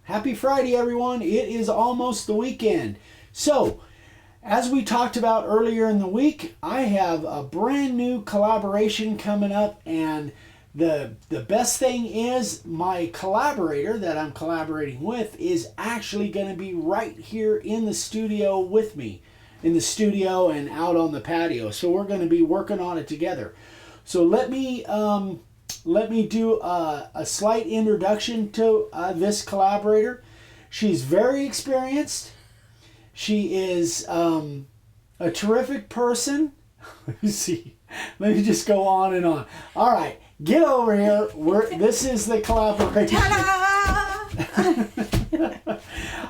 Happy Friday, everyone. It is almost the weekend. So, as we talked about earlier in the week, I have a brand new collaboration coming up, and the best thing is my collaborator that I'm collaborating with is actually going to be right here in the studio with me, in the studio and out on the patio. So we're going to be working on it together. So let me do a slight introduction to this collaborator. She's very experienced. She is a terrific person. Let me see. Let me just go on and on. All right, get over here. This is the collaboration.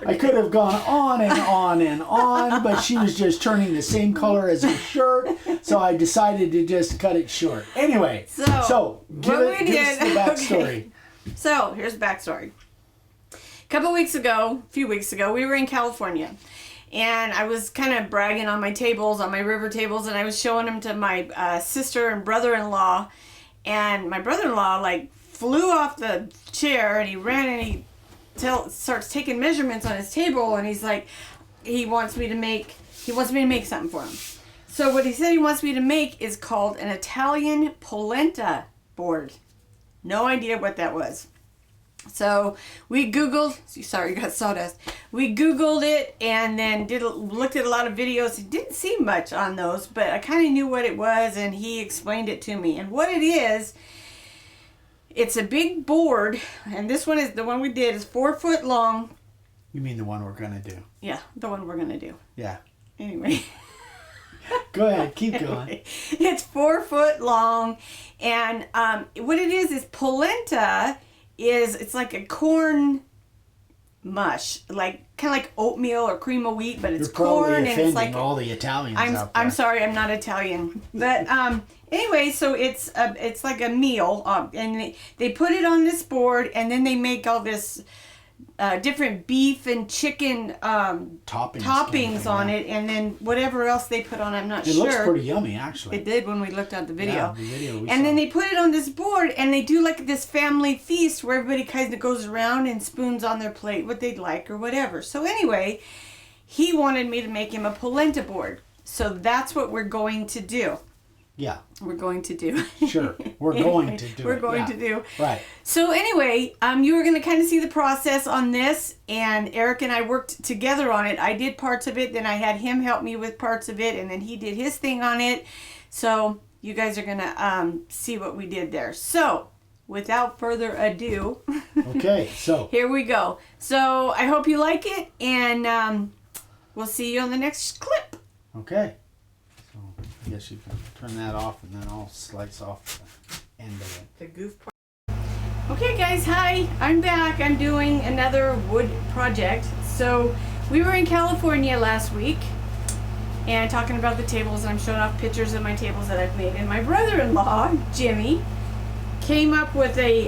I could have gone on and on and on, but she was just turning the same color as her shirt, so I decided to just cut it short. Anyway, so give us the backstory. Okay. So here's the backstory. A few weeks ago, we were in California, and I was kind of bragging on my tables, on my river tables, and I was showing them to my sister and brother-in-law, and my brother-in-law like flew off the chair, and he ran and he starts taking measurements on his table, and he's like, he wants me to make something for him. So what he said he wants me to make is called an Italian Polenta board. No idea what that was. So we Googled, sorry, you got sawdust. We Googled it and then looked at a lot of videos. It didn't see much on those, but I kind of knew what it was, and he explained it to me. And what it is, it's a big board, and this one is the one we did is 4 foot long. You mean the one we're gonna do? Yeah, the one we're gonna do. Yeah. Anyway. Go ahead, keep going. It's 4 foot long, and what it is polenta. It's like a corn mush, like kind of like oatmeal or cream of wheat, but it's corn, and it's like all the Italians out there. I'm sorry, I'm not Italian, but anyway, so it's like a meal, and they put it on this board, and then they make all this different beef and chicken toppings on it, and then whatever else they put on, I'm not sure. It looks pretty yummy, actually. It did when we looked at the video. Yeah, the video we and saw. then they put it on this board, and they do like this family feast where everybody kind of goes around and spoons on their plate what they'd like or whatever. So anyway, he wanted me to make him a polenta board. So that's what we're going to do. Yeah. We're going to do. Sure. We're going to do. We're going to do. Right. So anyway, you were going to kind of see the process on this, and Eric and I worked together on it. I did parts of it, then I had him help me with parts of it, and then he did his thing on it. So you guys are going to see what we did there. So without further ado. Okay, so. Here we go. So I hope you like it, and we'll see you on the next clip. Okay. I guess you can turn that off, and then I'll slice off the end of it. The goof part. Okay guys, hi, I'm back. I'm doing another wood project. So we were in California last week and talking about the tables, and I'm showing off pictures of my tables that I've made. And my brother-in-law, Jimmy, came up with a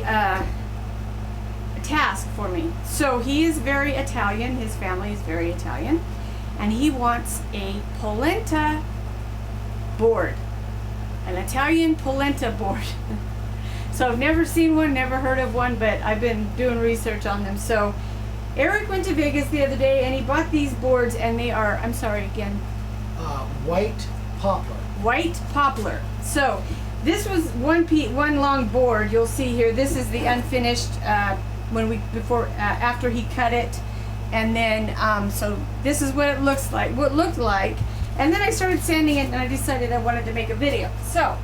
task for me. So he is very Italian, his family is very Italian, and he wants a polenta board, an Italian polenta board. So I've never seen one, never heard of one, but I've been doing research on them. So Eric went to Vegas the other day and he bought these boards, and they are, I'm sorry again, white poplar. White poplar. So this was one long board. You'll see here, this is the unfinished after he cut it, and then so this is what it looked like. And then I started sanding it, and I decided I wanted to make a video. So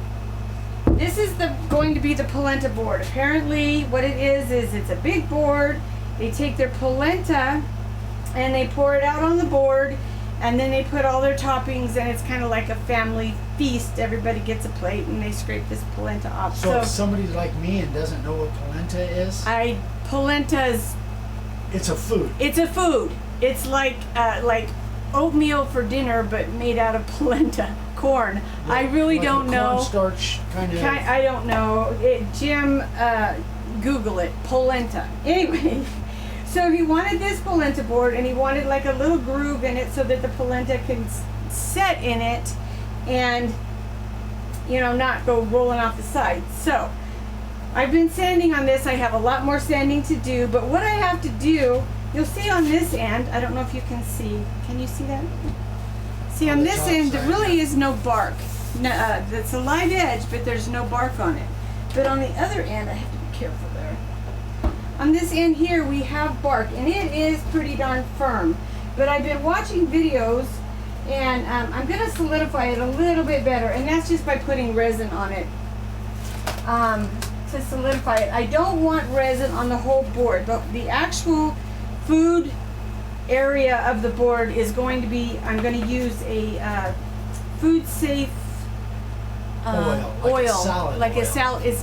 this is going to be the polenta board. Apparently what it is it's a big board. They take their polenta and they pour it out on the board, and then they put all their toppings, and it's kind of like a family feast. Everybody gets a plate, and they scrape this polenta off. So if somebody like me and doesn't know what polenta is? Polenta's... It's a food. It's a food. It's like oatmeal for dinner, but made out of polenta corn. I really don't know. Cornstarch kind of. I don't know. Jim, Google it. Polenta. Anyway, so he wanted this polenta board, and he wanted like a little groove in it so that the polenta can set in it, and not go rolling off the side. So I've been sanding on this. I have a lot more sanding to do, but what I have to do, you'll see on this end, I don't know if you can see. Can you see that? See, on this end, there really is no bark. No, it's a live edge, but there's no bark on it. But on the other end, I have to be careful there. On this end here, we have bark, and it is pretty darn firm. But I've been watching videos, and I'm going to solidify it a little bit better, and that's just by putting resin on it to solidify it. I don't want resin on the whole board, but the actual food area of the board is going to be, I'm going to use a food safe oil, like a salad. It's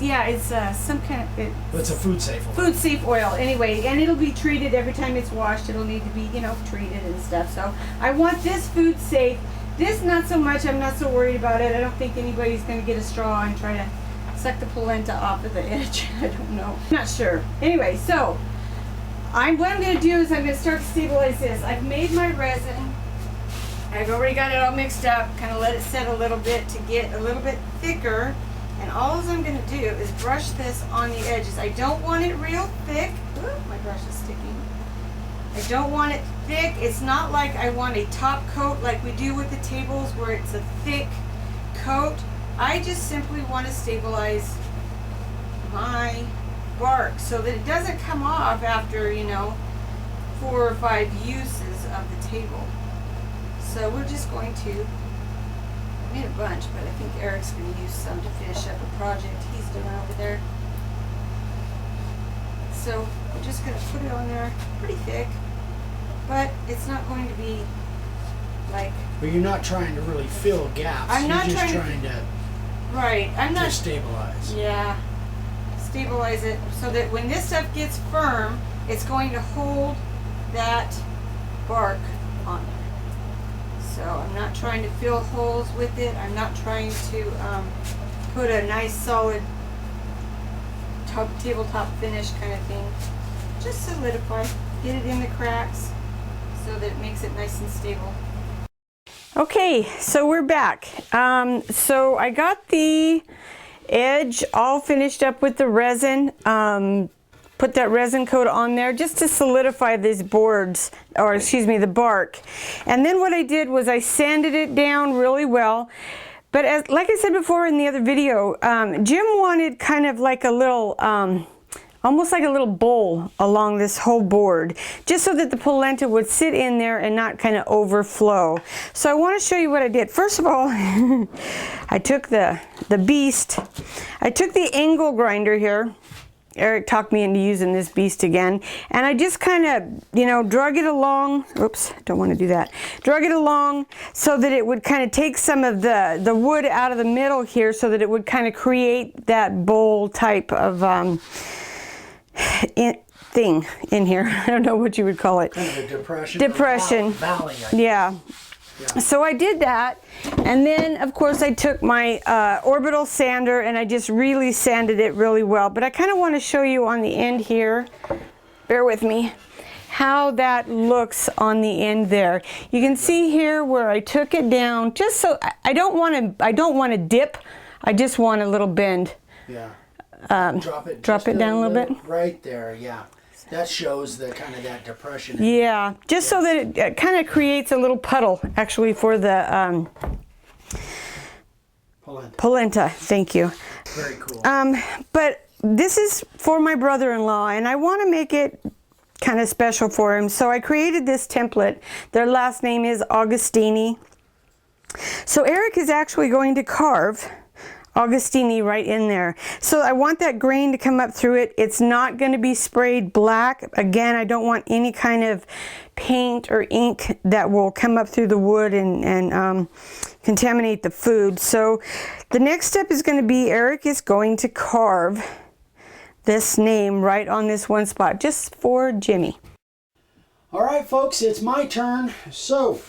some kind of it's a food safe oil. Food safe oil anyway, and it'll be treated every time it's washed. It'll need to be treated and stuff. So I want this food safe. This not so much. I'm not so worried about it. I don't think anybody's going to get a straw and try to suck the polenta off of the edge. I don't know. I'm not sure. Anyway, so what I'm going to do is I'm going to start to stabilize this. I've made my resin. I've already got it all mixed up, kind of let it set a little bit to get a little bit thicker. And all I'm going to do is brush this on the edges. I don't want it real thick. Ooh, my brush is sticking. I don't want it thick. It's not like I want a top coat like we do with the tables where it's a thick coat. I just simply want to stabilize my bark so that it doesn't come off after, 4 or 5 uses of the table. So we're just going to, I made a bunch, but I think Eric's going to use some to finish up a project he's doing over there. So we're just going to put it on there pretty thick, but it's not going to be like... But you're not trying to really fill gaps. I'm not you're just trying to... Right. I'm not... To stabilize. Yeah. Stabilize it so that when this stuff gets firm, it's going to hold that bark on there. So I'm not trying to fill holes with it. I'm not trying to put a nice solid tabletop finish kind of thing. Just solidify, get it in the cracks so that it makes it nice and stable. Okay, so we're back. So I got the edge all finished up with the resin. Put that resin coat on there just to solidify these boards, or excuse me, the bark. And then what I did was I sanded it down really well. But like I said before in the other video, Jim wanted kind of like a little, almost like a little bowl along this whole board, just so that the polenta would sit in there and not kind of overflow. So I want to show you what I did. First of all, I took the beast. I took the angle grinder here. Eric talked me into using this beast again, and I just kind of, drug it along. Oops, don't want to do that. Drug it along so that it would kind of take some of the wood out of the middle here, so that it would kind of create that bowl type of thing in here. I don't know what you would call it. Kind of a depression. Depression. Valley. Yeah. So I did that, and then of course I took my orbital sander and I just really sanded it really well. But I kind of want to show you on the end here, bear with me, how that looks on the end there. You can see here where I took it down, just so I don't want to dip. I just want a little bend. Yeah. Drop it down a little bit. Right there. Yeah. That shows the kind of that depression. Yeah, just so that it kind of creates a little puddle, actually, for the polenta. Thank you. Very cool. But this is for my brother-in-law, and I want to make it kind of special for him. So I created this template. Their last name is Augustini. So Eric is actually going to carve Augustini right in there. So I want that grain to come up through it. It's not going to be sprayed black. Again, I don't want any kind of paint or ink that will come up through the wood and contaminate the food. So the next step is going to be Eric is going to carve this name right on this one spot, just for Jimmy. All right, folks, it's my turn. So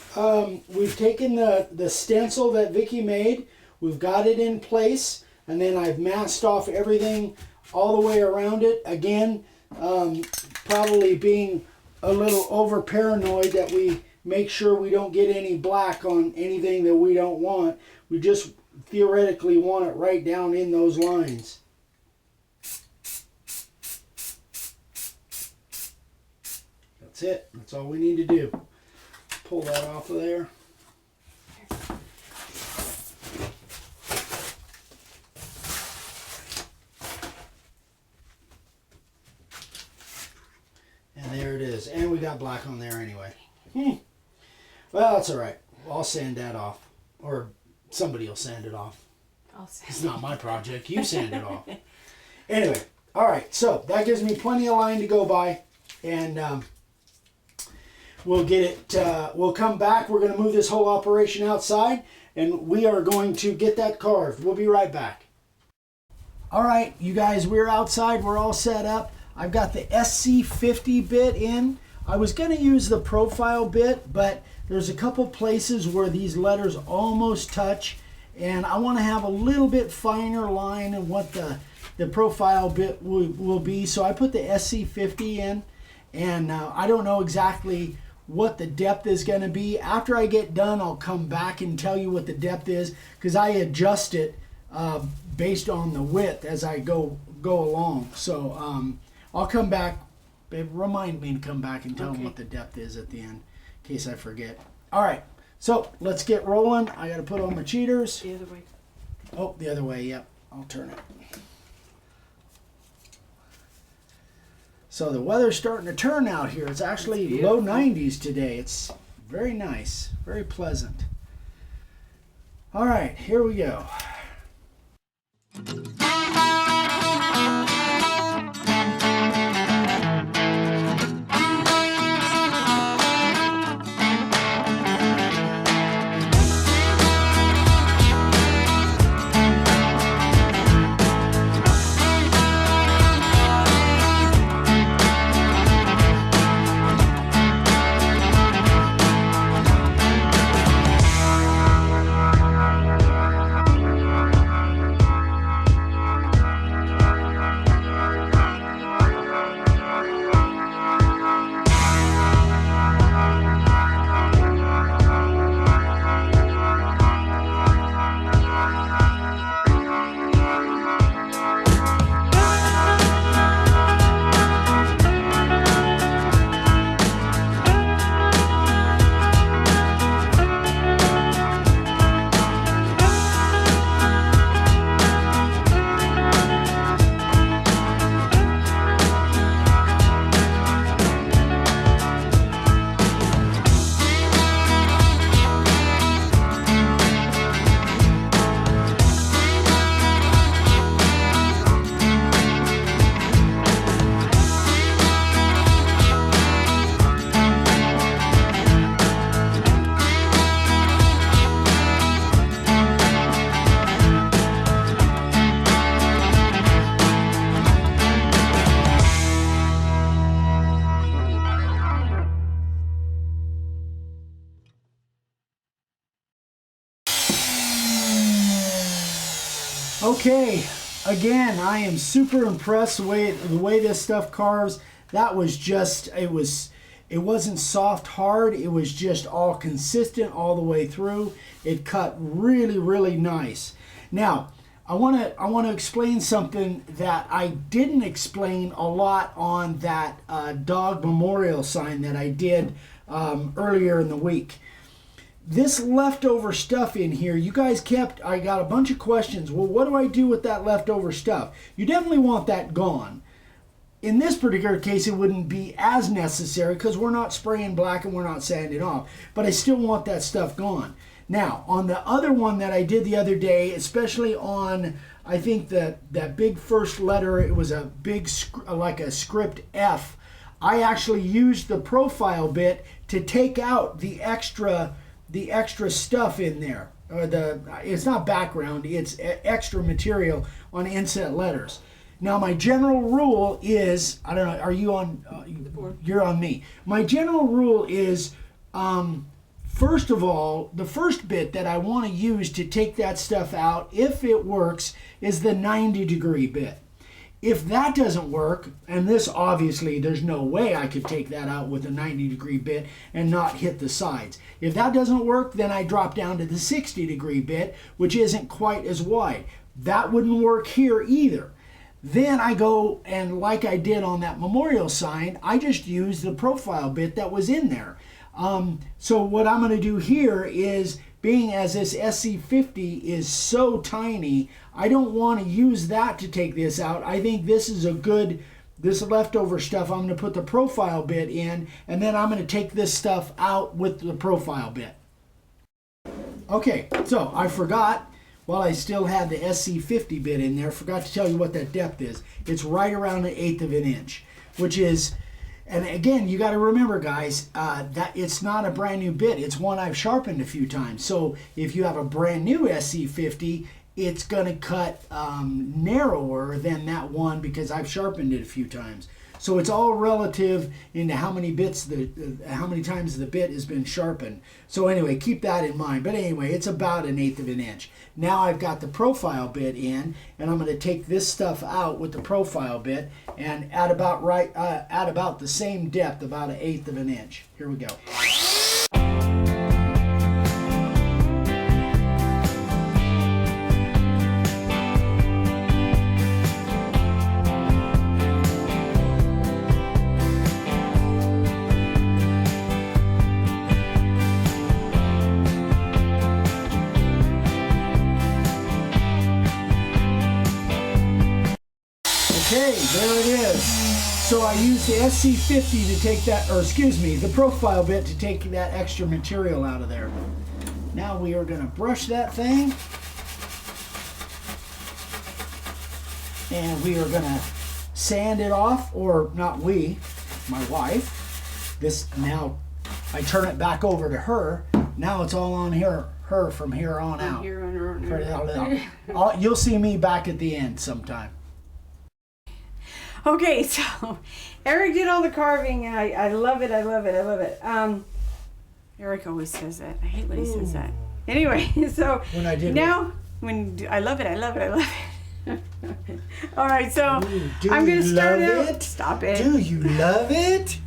we've taken the stencil that Vicki made. We've got it in place, and then I've masked off everything all the way around it. Again, probably being a little over paranoid that we make sure we don't get any black on anything that we don't want. We just theoretically want it right down in those lines. That's it. That's all we need to do. Pull that off of there. And there it is. And we got black on there anyway. Well, that's all right. I'll sand that off. Or somebody will sand it off. It's not my project. You sand it off. Anyway, all right. So that gives me plenty of line to go by. And we'll get it. We'll come back. We're going to move this whole operation outside. And we are going to get that carved. We'll be right back. All right, you guys, we're outside. We're all set up. I've got the SC50 bit in. I was going to use the profile bit, but there's a couple places where these letters almost touch, and I want to have a little bit finer line of what the profile bit will be. So I put the SC50 in, and I don't know exactly what the depth is going to be. After I get done, I'll come back and tell you what the depth is, because I adjust it based on the width as I go along. So I'll come back. Babe, remind me to come back and tell them what the depth is at the end, in case I forget. All right, so let's get rolling. I got to put on my cheaters. The other way. Oh, the other way, yep. I'll turn it. So the weather's starting to turn out here. It's actually low 90s today. It's very nice, very pleasant. All right, here we go. Okay, again, I am super impressed the way this stuff carves. That was just, it wasn't soft hard, it was just all consistent all the way through. It cut really, really nice. Now, I want to explain something that I didn't explain a lot on that dog memorial sign that I did earlier in the week. This leftover stuff in here, you guys I got a bunch of questions. Well, what do I do with that leftover stuff? You definitely want that gone. In this particular case, it wouldn't be as necessary because we're not spraying black and we're not sanding off. But I still want that stuff gone. Now, on the other one that I did the other day, especially on, I think that big first letter, it was a big, like a script F. I actually used the profile bit to take out the extra stuff in there. It's not background, it's extra material on inset letters. Now, my general rule is, I don't know, are you on, you're on me. My general rule is, first of all, the first bit that I want to use to take that stuff out, if it works, is the 90-degree bit. If that doesn't work, and this obviously, there's no way I could take that out with a 90-degree bit and not hit the sides. If that doesn't work, then I drop down to the 60-degree bit, which isn't quite as wide. That wouldn't work here either. Then I go and, like I did on that memorial sign, I just use the profile bit that was in there. So what I'm going to do here is, being as this SC50 is so tiny, I don't want to use that to take this out. I think this is a good, this leftover stuff, I'm going to put the profile bit in, and then I'm going to take this stuff out with the profile bit. Okay, so I forgot, while I still had the SC50 bit in there, forgot to tell you what that depth is. It's right around 1/8 of an inch, which is, and again, you got to remember, guys, that it's not a brand new bit. It's one I've sharpened a few times. So if you have a brand new SC50, it's going to cut narrower than that one because I've sharpened it a few times. So it's all relative into how many bits, how many times the bit has been sharpened. So anyway, keep that in mind. But anyway, it's about 1/8 of an inch. Now I've got the profile bit in, and I'm going to take this stuff out with the profile bit and at about the same depth, about 1/8 of an inch. Here we go. Okay, there it is. So I used the SC50 to take that, or excuse me, the profile bit to take that extra material out of there. Now we are going to brush that thing. And we are going to sand it off, or not we, my wife. This, now I turn it back over to her. Now it's all on her from here on out. You'll see me back at the end sometime. Okay, so Eric did all the carving, and I love it, I love it, I love it. Eric always says that. I hate when he says that. Anyway, so when I did now, I love it, I love it, I love it. All right, so I'm going to start out. Stop it. Do you love it?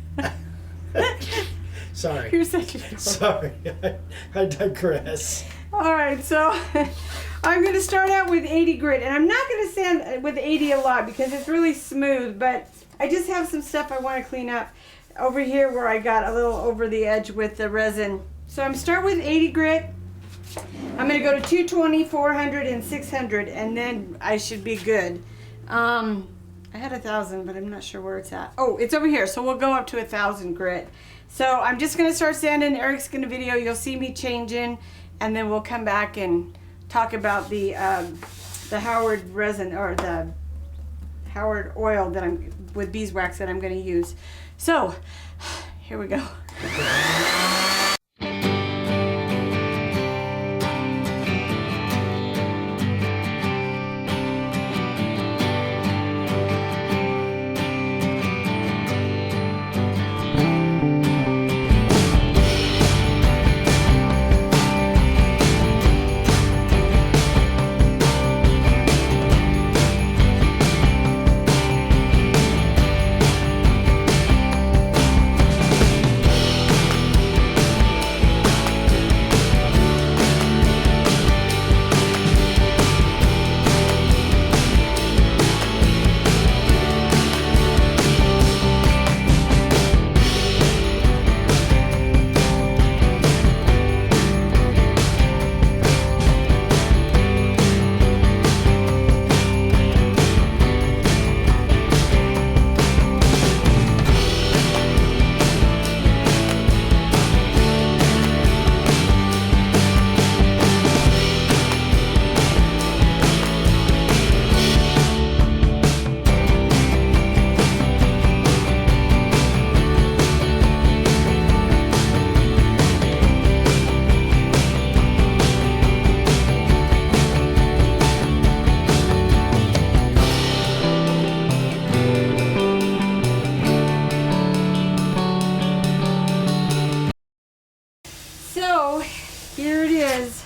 Sorry. You're such a dork. Sorry, I digress. All right, so I'm going to start out with 80 grit, and I'm not going to sand with 80 a lot because it's really smooth, but I just have some stuff I want to clean up over here where I got a little over the edge with the resin. So I'm start with 80 grit. I'm going to go to 220, 400, and 600, and then I should be good. I had 1,000, but I'm not sure where it's at. Oh, it's over here, so we'll go up to 1,000 grit. So I'm just going to start sanding. Eric's going to video. You'll see me changing, and then we'll come back and talk about the Howard resin, or the Howard oil that I'm with beeswax that I'm going to use. So here we go. So here it is.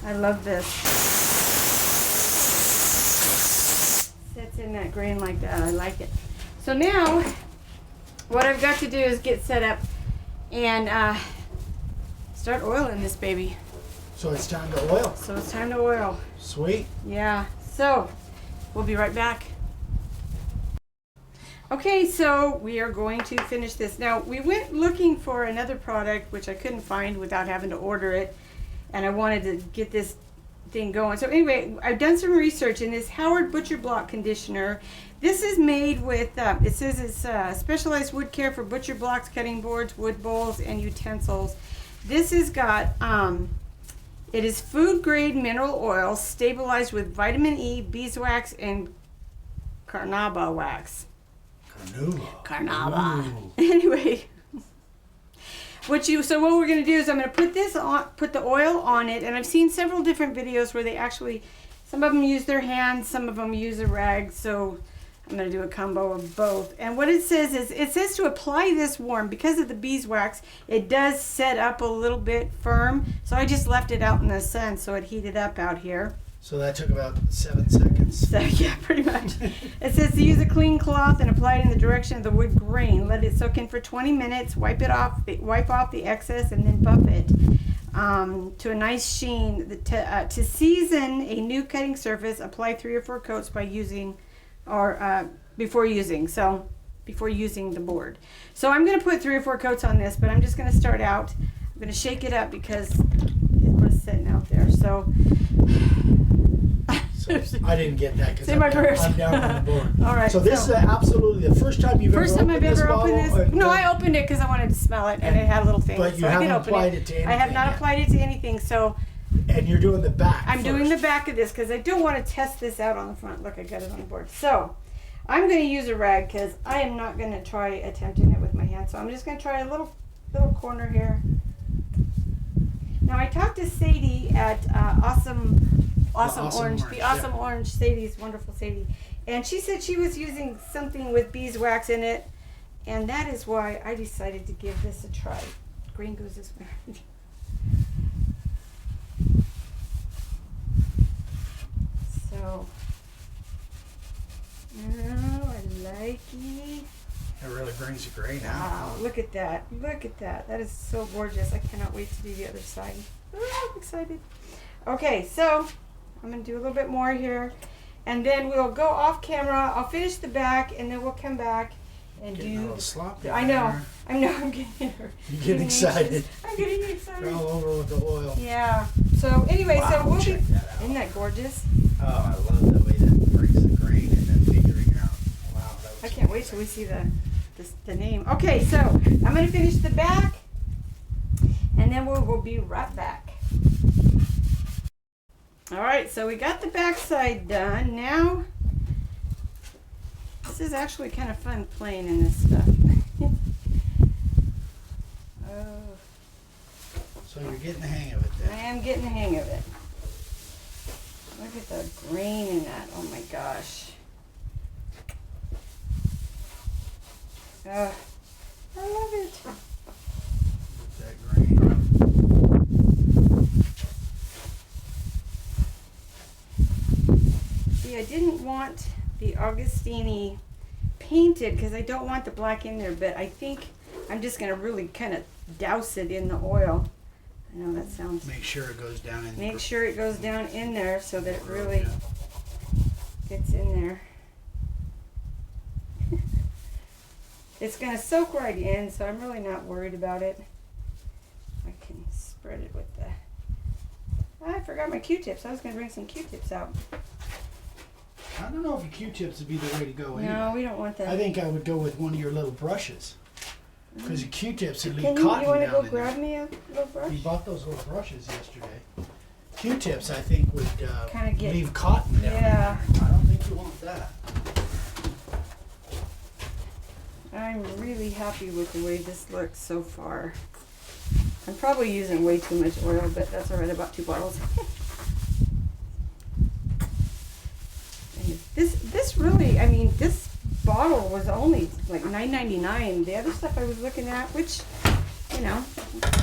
I love this. Sits in that grain like that. I like it. So now what I've got to do is get set up and start oiling this baby. So it's time to oil. So it's time to oil. Sweet. Yeah. So We'll be right back. Okay, so we are going to finish this. Now, we went looking for another product, which I couldn't find without having to order it, and I wanted to get this thing going. So anyway, I've done some research in this Howard Butcher Block conditioner. This is made with, it says it's specialized wood care for butcher blocks, cutting boards, wood bowls, and utensils. This has got, it is food grade mineral oil stabilized with vitamin E, beeswax, and carnauba wax. Carnauba. Anyway, so what we're going to do is I'm going to put this on, put the oil on it, and I've seen several different videos where they actually, some of them use their hands, some of them use a rag, so I'm going to do a combo of both. And what it says is, it says to apply this warm. Because of the beeswax, it does set up a little bit firm, so I just left it out in the sun so it heated up out here. So that took about 7 seconds. So yeah, pretty much. It says to use a clean cloth and apply it in the direction of the wood grain. Let it soak in for 20 minutes. Wipe off the excess, and then buff it to a nice sheen. To season a new cutting surface, apply 3 or 4 coats by using, or before using. So before using the board. So I'm going to put 3 or 4 coats on this, but I'm just going to start out. I'm going to shake it up because it was sitting out there. So. I didn't get that because I'm down on the board. All right. So this is absolutely the first time you've ever opened this bottle? No, I opened it because I wanted to smell it, and it had a little thing. But you so haven't I did open applied it to anything. I have not applied it to anything. So. And you're doing the back. I'm doing the back of this because I don't want to test this out on the front. Look, I got it on the board. So I'm going to use a rag because I am not going to try attempting it with my hand. So I'm just going to try a little corner here. Now I talked to Sadie at Awesome Orange, Sadie's wonderful Sadie, and she said she was using something with beeswax in it, and that is why I decided to give this a try. Green goes this way. So, oh, I like it. It really brings the grain out. Wow, look at that. Look at that. That is so gorgeous. I cannot wait to do the other side. Oh, I'm excited. Okay, so I'm going to do a little bit more here. And then we'll go off camera. I'll finish the back, and then we'll come back and getting a little sloppy. I know. I'm getting You're getting excited. I'm getting excited. You're all over with the oil. Yeah. So anyway, wow, so we'll check that out. Isn't that gorgeous? Oh, I love the way that breaks the grain and then figuring out. Wow, that was I can't wait till we see the name. Okay, so I'm going to finish the back, and then we'll be right back. All right, so we got the back side done. Now, this is actually kind of fun playing in this stuff. Oh. So you're getting the hang of it then? I am getting the hang of it. Look at the grain in that. Oh my gosh. I love it. That grain. See, I didn't want the Augustini painted because I don't want the black in there, but I think I'm just going to really kind of douse it in the oil. I know that sounds... Make sure it goes down in Make sure it goes down in there so that it really gets in there. It's going to soak right in, so I'm really not worried about it. I can spread it with the... I forgot my Q-tips. I was going to bring some Q-tips out. I don't know if Q-tips would be the way to go anyway. No, we don't want that. I think I would go with one of your little brushes. Because the Q-tips would leave cotton you want to down go in grab there. me a little brush? We bought those little brushes yesterday. Q-tips, I think, would Kinda get- leave cotton down Yeah. in there. I don't think you want that. I'm really happy with the way this looks so far. I'm probably using way too much oil, but that's alright, about 2 bottles. And this really, I mean, this bottle was only like $9.99. The other stuff I was looking at, which, you know,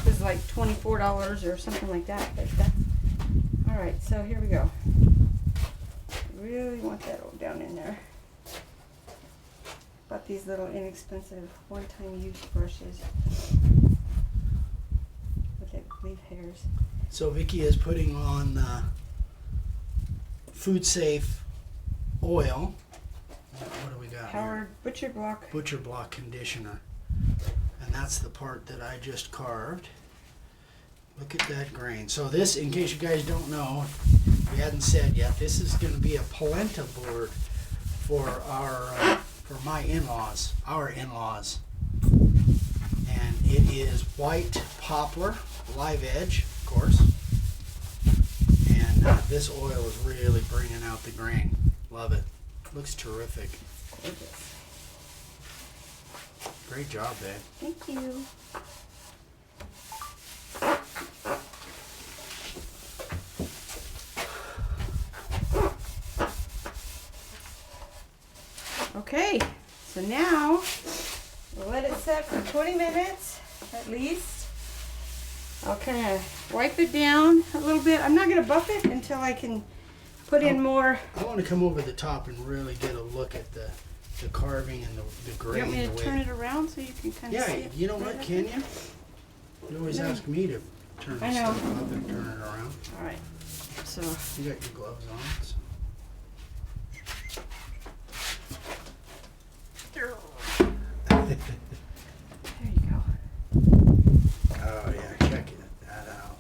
was like $24 or something like that. But that's, alright, so here we go. Really want that all down in there. Bought these little inexpensive one-time use brushes with that leaf hairs. So Vicky is putting on food safe oil. What do we got Power here? butcher block. Butcher block conditioner. And that's the part that I just carved. Look at that grain. So this, in case you guys don't know, we hadn't said yet, this is going to be a polenta board for for my in-laws, our in-laws. And it is white poplar, live edge, of course. And this oil is really bringing out the grain. Love it. Looks terrific. Gorgeous. Great job, babe. Thank you. Okay, so now we'll let it set for 20 minutes at least. I'll kind of wipe it down a little bit. I'm not going to buff it until I can put in more. I want to come over the top and really get a look at the carving and the grain. You want me to the way turn it around so you can kind of see Yeah, it? you know what, can you? You always No. ask me to turn I this know. stuff up and turn it around. All right. So You got your gloves on. So. there you go. Oh yeah, check that out.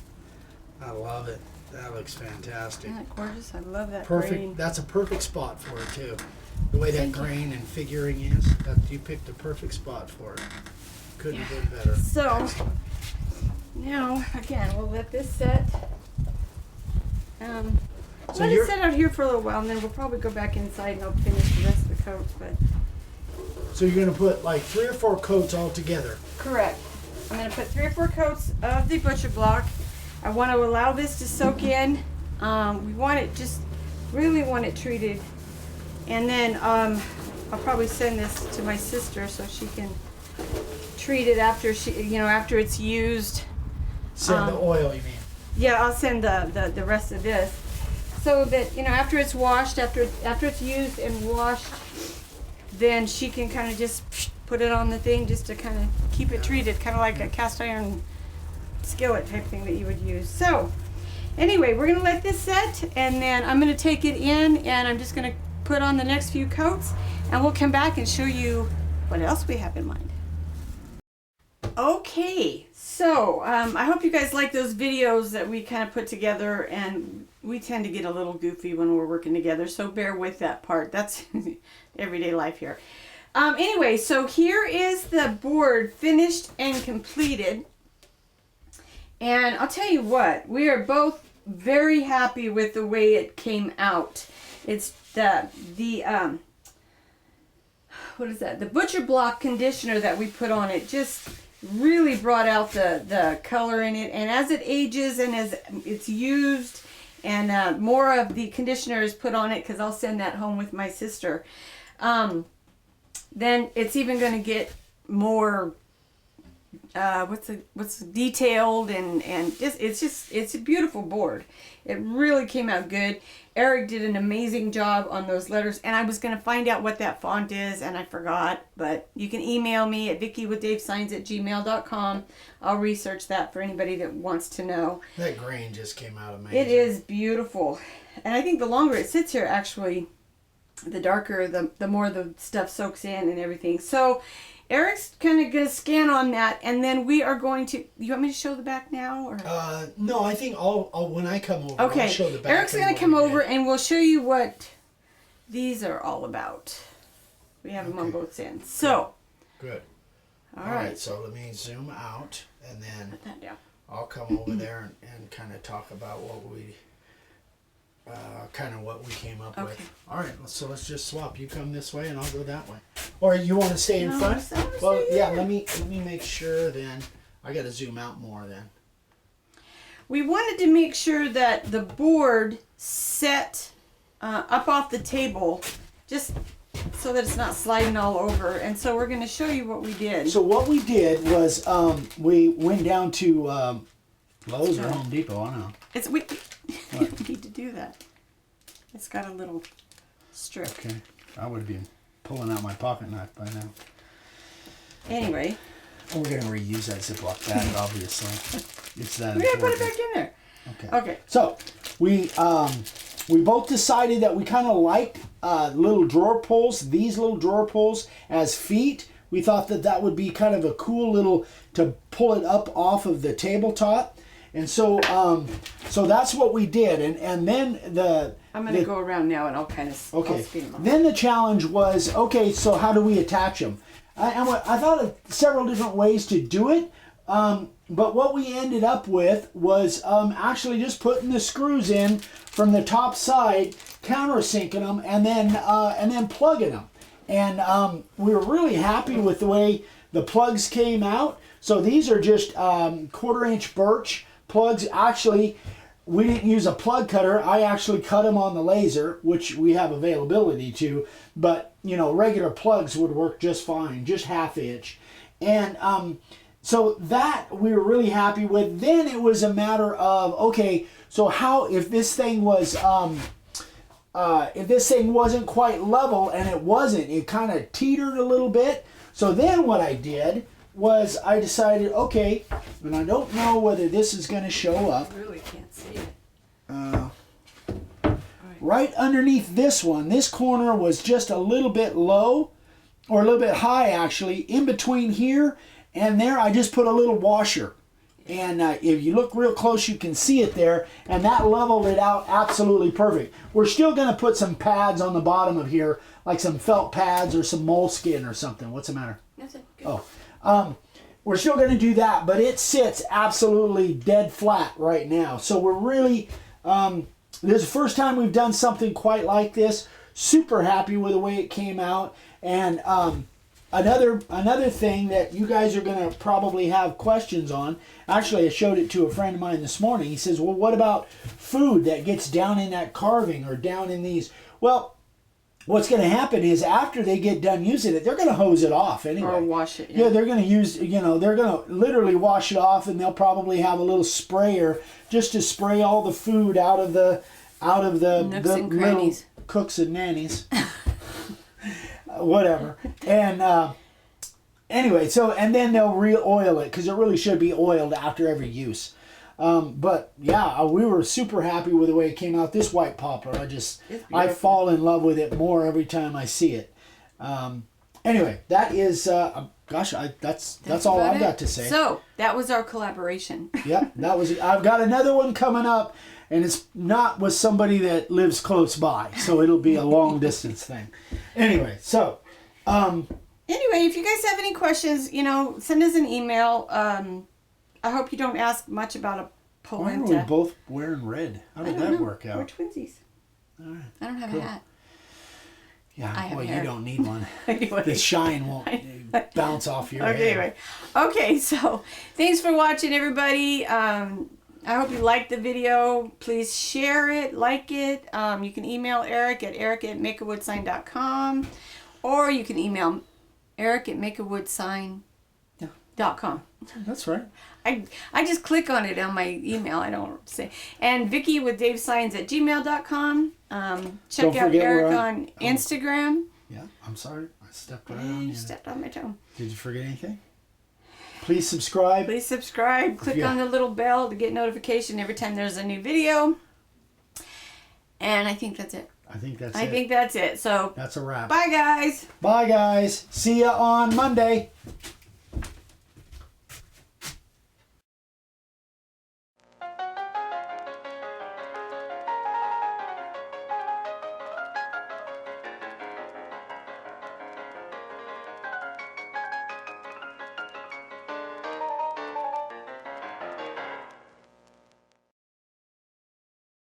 I love it. That looks fantastic. Isn't that gorgeous? I love that Perfect. green. That's a perfect spot for it too. The way that Thank you. grain and figuring is, you picked the perfect spot for it. Couldn't have been better. So Excellent. now, again, we'll let this set. So Let it you're- sit out here for a little while, and then we'll probably go back inside and I'll finish the rest of the coats. But So you're gonna put like 3 or 4 coats all together. correct. I'm going to put 3 or 4 coats of the butcher block. I want to allow this to soak in. We want it really want it treated. And then I'll probably send this to my sister so she can treat it after after it's used. Send the oil, you mean? Yeah, I'll send the rest of this, so that after it's washed, after it's used and washed, then she can kind of just put it on the thing just to kind of keep it treated, kind of like a cast iron skillet type thing that you would use. So anyway, we're gonna let this set, and then I'm gonna take it in, and I'm just gonna put on the next few coats, and we'll come back and show you what else we have in mind. Okay, so I hope you guys like those videos that we kind of put together, and we tend to get a little goofy when we're working together, so bear with that part. That's everyday life here. Anyway, so here is the board finished and completed, and I'll tell you what, we are both very happy with the way it came out. It's what is that? The butcher block conditioner that we put on it just really brought out the color in it, and as it ages and as it's used and more of the conditioner is put on it, because I'll send that home with my sister, then it's even going to get more what's detailed, and it's a beautiful board. It really came out good. Eric did an amazing job on those letters, and I was going to find out what that font is, and I forgot, but you can email me at vickywithdavesigns@gmail.com. I'll research that for anybody that wants to know. That grain just came out amazing. It is beautiful, and I think the longer it sits here, actually, the darker, the more the stuff soaks in and everything. So Eric's kind of going to scan on that, and then we are going to... You want me to show the back now? Or? No, I think I'll when I come over, Okay, I'll show the back. Eric's going to come over and we'll show you what these are all about. We have them on both ends. So, Good. all All right. right, so let me zoom out, and then Put that down. I'll come over there and kind of talk about what we came up Okay. with. All right, so let's just swap. You come this way, and I'll go that way. Or you want to stay in No, front? I wanna Well, stay yeah. there. Let me make sure. Then I got to zoom out more. Then. We wanted to make sure that the board set up off the table, just so that it's not sliding all over. And so we're going to show you what we did. So what we did was we went down to Lowe's or Sure. Home Depot. I don't know. We need to do that. It's got a little strip. Okay, I would be pulling out my pocket knife by now. Anyway, We're gonna reuse that Ziploc bag, obviously. It's that we're going to put it important. back in there. Okay. Okay. So we we both decided that we kind of liked little drawer pulls, these little drawer pulls as feet. We thought that that would be kind of a cool little, to pull it up off of the tabletop. And so so that's what we did. And then I'm going to go around now and I'll kind of okay. speed them up. Then the challenge was, okay, so how do we attach them? I thought of several different ways to do it. But what we ended up with was actually just putting the screws in from the top side, countersinking them, and then plugging them. And we were really happy with the way the plugs came out. So these are just 1/4-inch birch plugs. Actually, we didn't use a plug cutter. I actually cut them on the laser, which we have availability to. But, you know, regular plugs would work just fine, just 1/2 inch. And so that we were really happy with. Then it was a matter of, okay, so how, if this thing was, if this thing wasn't quite level, and it wasn't, it kind of teetered a little bit. So then what I did was I decided, okay, and I don't know whether this is going to show up. I really can't see it. Right underneath this one, this corner was just a little bit low, or a little bit high actually. In between here and there, I just put a little washer. And if you look real close, you can see it there. And that leveled it out absolutely perfect. We're still going to put some pads on the bottom of here, like some felt pads or some moleskin or something. What's the matter? Nothing. Good. Oh. We're still going to do that, but it sits absolutely dead flat right now. So we're really, this is the first time we've done something quite like this. Super happy with the way it came out. And another thing that you guys are going to probably have questions on, actually I showed it to a friend of mine this morning. He says, well, what about food that gets down in that carving or down in these? Well, what's going to happen is after they get done using it, they're going to hose it off anyway. Or wash it. Yeah, they're going to use, they're going to literally wash it off, and they'll probably have a little sprayer just to spray all the food out of the nooks and little cooks and nannies. Whatever. And anyway, so, and then they'll re-oil it, because it really should be oiled after every use. But yeah, we were super happy with the way it came out. This white poplar, I fall in love with it more every time I see it. Anyway, that is, gosh, that's all I've got to say. So that was our collaboration. Yep, that was. I've got another one coming up, and it's not with somebody that lives close by, so it'll be a long distance thing. Anyway, so. Anyway, if you guys have any questions, send us an email. I hope you don't ask much about a polenta. Why are we both wearing red? How did that work out? We're twinsies. All right. I don't have a hat. Yeah, well, you don't need one. Anyway. The shine won't bounce off your head. Anyway. Okay, so thanks for watching, everybody. I hope you liked the video. Please share it, like it. You can email Eric at eric@makeawoodsign.com, or you can email eric@makeawoodsign.com. That's right. I just click on it on my email. I don't say. And Vicky with davesigns@gmail.com. Check out Eric on Instagram. Yeah, I'm sorry. I stepped right on you. You stepped on my toe. Did you forget anything? Please subscribe. Please subscribe. Click on the little bell to get notification every time there's a new video. And I think that's it. I think that's I think that's it. So that's a wrap. bye, guys. Bye, guys. See ya on Monday.